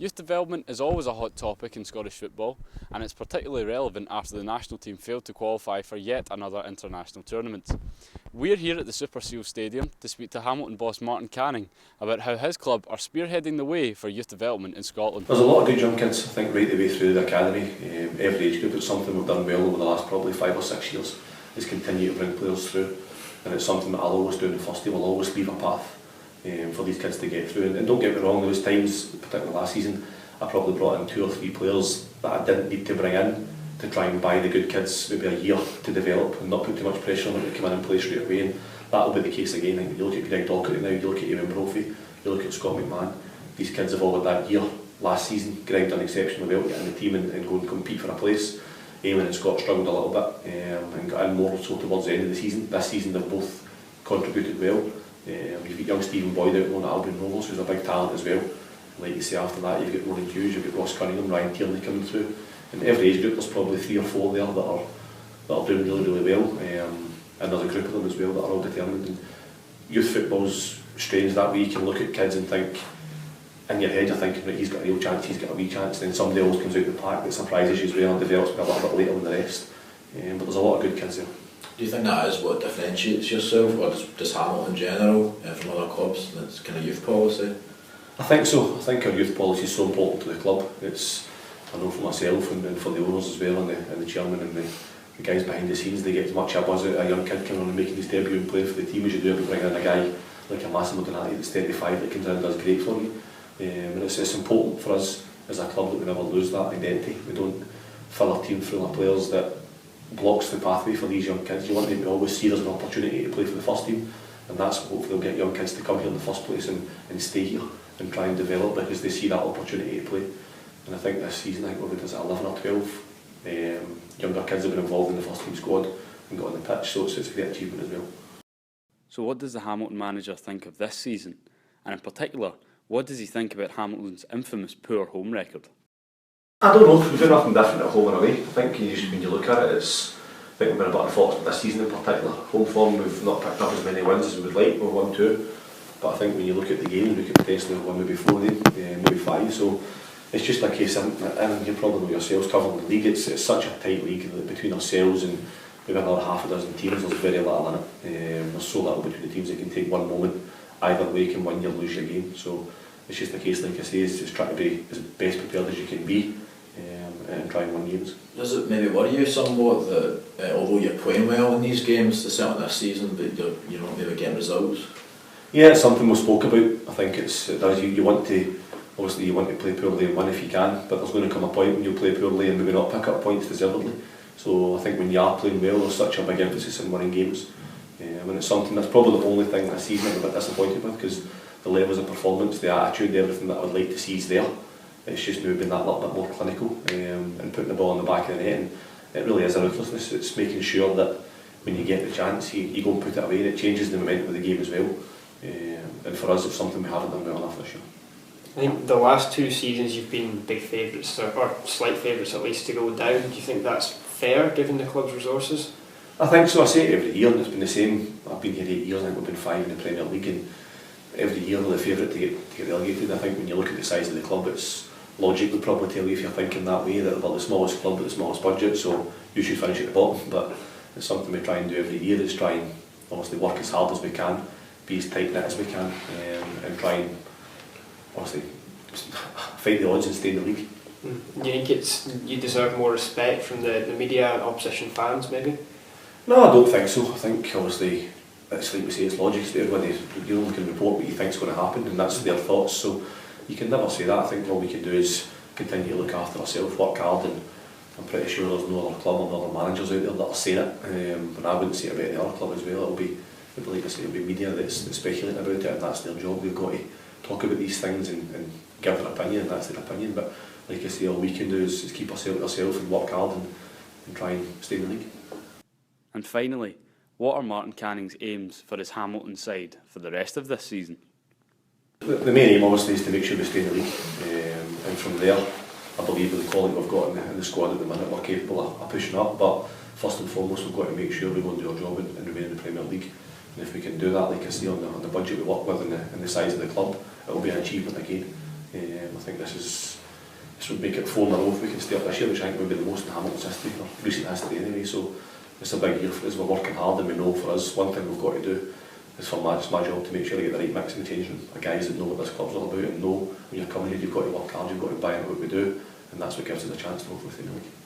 Youth development is always a hot topic in Scottish football, and it's particularly relevant after the national team failed to qualify for yet another international tournament. We're here at the Super Seal Stadium to speak to Hamilton boss Martin Canning about how his club are spearheading the way for youth development in Scotland. There's a lot of good young kids, I think, right the way through the academy. Every age group, it's something we've done well over the last probably 5 or 6 years, is continue to bring players through. And it's something that I'll always do in the first team. I'll always leave a path for these kids to get through. And don't get me wrong, there was times, particularly last season, I probably brought in 2 or 3 players that I didn't need to bring in to try and buy the good kids maybe a year to develop and not put too much pressure on them to come in and play straight away. And that'll be the case again. Like, you look at Greg Docherty now, you look at Eamon Brophy, you look at Scott McMahon. These kids have all had that year last season. Greg done exceptionally well to get in the team and go and compete for a place. Eamon and Scott struggled a little bit and got in more so towards the end of the season. This season they've both contributed well. You've got young Stephen Boyd out on at Albion Rovers, who's a big talent as well. Like you say, after that you've got Ronan Hughes, you've got Ross Cunningham, Ryan Tierney coming through. In every age group there's probably 3 or 4 there that are doing really well. And there's a group of them as well that are all determined. And youth football's strange that way. You can look at kids and think, in your head you're thinking, right, he's got a real chance, he's got a wee chance. Then somebody else comes out the pack that surprises you as well and develops a little bit later than the rest. But there's a lot of good kids there. Do you think that is what differentiates yourself, or does Hamilton in general from other clubs, that's kind of youth policy? I think so. I think our youth policy is so important to the club. I know for myself and for the owners as well, and the chairman and the guys behind the scenes, they get as much a buzz out of a young kid coming on and making his debut and playing for the team as you do if you bring in a guy like a Massimo Donati that's 35 that comes in and does great for you. And it's important for us as a club that we never lose that identity. We don't fill our team full of players that blocks the pathway for these young kids. You want them to always see there's an opportunity to play for the first team, and that's hopefully they'll get young kids to come here in the first place and stay here and try and develop because they see that opportunity to play. And I think this season, I think we've got 11 or 12 younger kids have been involved in the first team squad and got on the pitch, so it's a great achievement as well. So what does the Hamilton manager think of this season? And in particular, what does he think about Hamilton's infamous poor home record? I don't know, we do nothing different at home and away. I think when you look at it, I think we've been a bit unfortunate this season in particular. Home form, we've not picked up as many wins as we would like, we've won 2. But I think when you look at the game, we could potentially have won maybe 4 then, maybe 5. So it's just a case, and you probably know yourselves covering the league, it's such a tight league between ourselves and maybe another half a dozen teams. There's very little in it. There's so little between the teams that can take one moment either way, can win or lose your game. So it's just a case, like I say, is just trying to be as best prepared as you can be and try and win games. Does it maybe worry you somewhat that although you're playing well in these games, the start of this season, but you're not maybe getting results? Yeah, it's something we spoke about. I think it does. You want to, obviously you want to play poorly and win if you can, but there's going to come a point when you'll play poorly and maybe not pick up points deservedly. So I think when you are playing well, there's such a big emphasis on winning games. And it's something that's probably the only thing this season I'm a bit disappointed with, because the levels of performance, the attitude, everything that I would like to see is there. It's just maybe been that little bit more clinical and putting the ball in the back of the net. And it really is a ruthlessness. It's making sure that when you get the chance, you go and put it away, and it changes the momentum of the game as well. And for us, it's something we haven't done well enough this year. I think the last 2 seasons you've been big favourites, or slight favourites at least, to go down. Do you think that's fair given the club's resources? I think so. I say it every year, and it's been the same. I've been here 8 years, I think we've been 5 in the Premier League, and every year we're the favourite to get relegated. I think when you look at the size of the club, it's logic would probably tell you, if you're thinking that way, that we're the smallest club with the smallest budget, so you should finish at the bottom. But it's something we try and do every year, is try and obviously work as hard as we can, be as tight knit as we can, and try and obviously fight the odds and stay in the league. Do you think you deserve more respect from the media and opposition fans maybe? No, I don't think so. I think obviously it's like we say, it's logic. So everybody, you only can report what you think is going to happen, and that's their thoughts. So you can never say that. I think all we can do is continue to look after ourselves, work hard, and I'm pretty sure there's no other club or no other managers out there that are saying it. And I wouldn't say it about any other club as well. It'll be, like I say, it'll be media that's speculating about it, and that's their job. We've got to talk about these things and give their opinion, and that's their opinion. But like I say, all we can do is keep ourselves and work hard and try and stay in the league. And finally, what are Martin Canning's aims for his Hamilton side for the rest of this season? The main aim obviously is to make sure we stay in the league, and from there I believe with the quality we've got in the squad at the minute, we're capable of pushing up. But first and foremost, we've got to make sure we go and do our job and remain in the Premier League. And if we can do that, like I say, on the budget we work with and the size of the club, it will be an achievement again. I think this would make it 4 in a row if we can stay up this year, which I think would be the most in Hamilton's history, or recent history anyway. So it's a big year for us. We're working hard, and we know for us one thing we've got to do is it's my job to make sure I get the right mix in the changing room. The guys that know what this club's all about and know when you're coming here, you've got to work hard, you've got to buy into what we do, and that's what gives us a chance to hopefully stay in the league.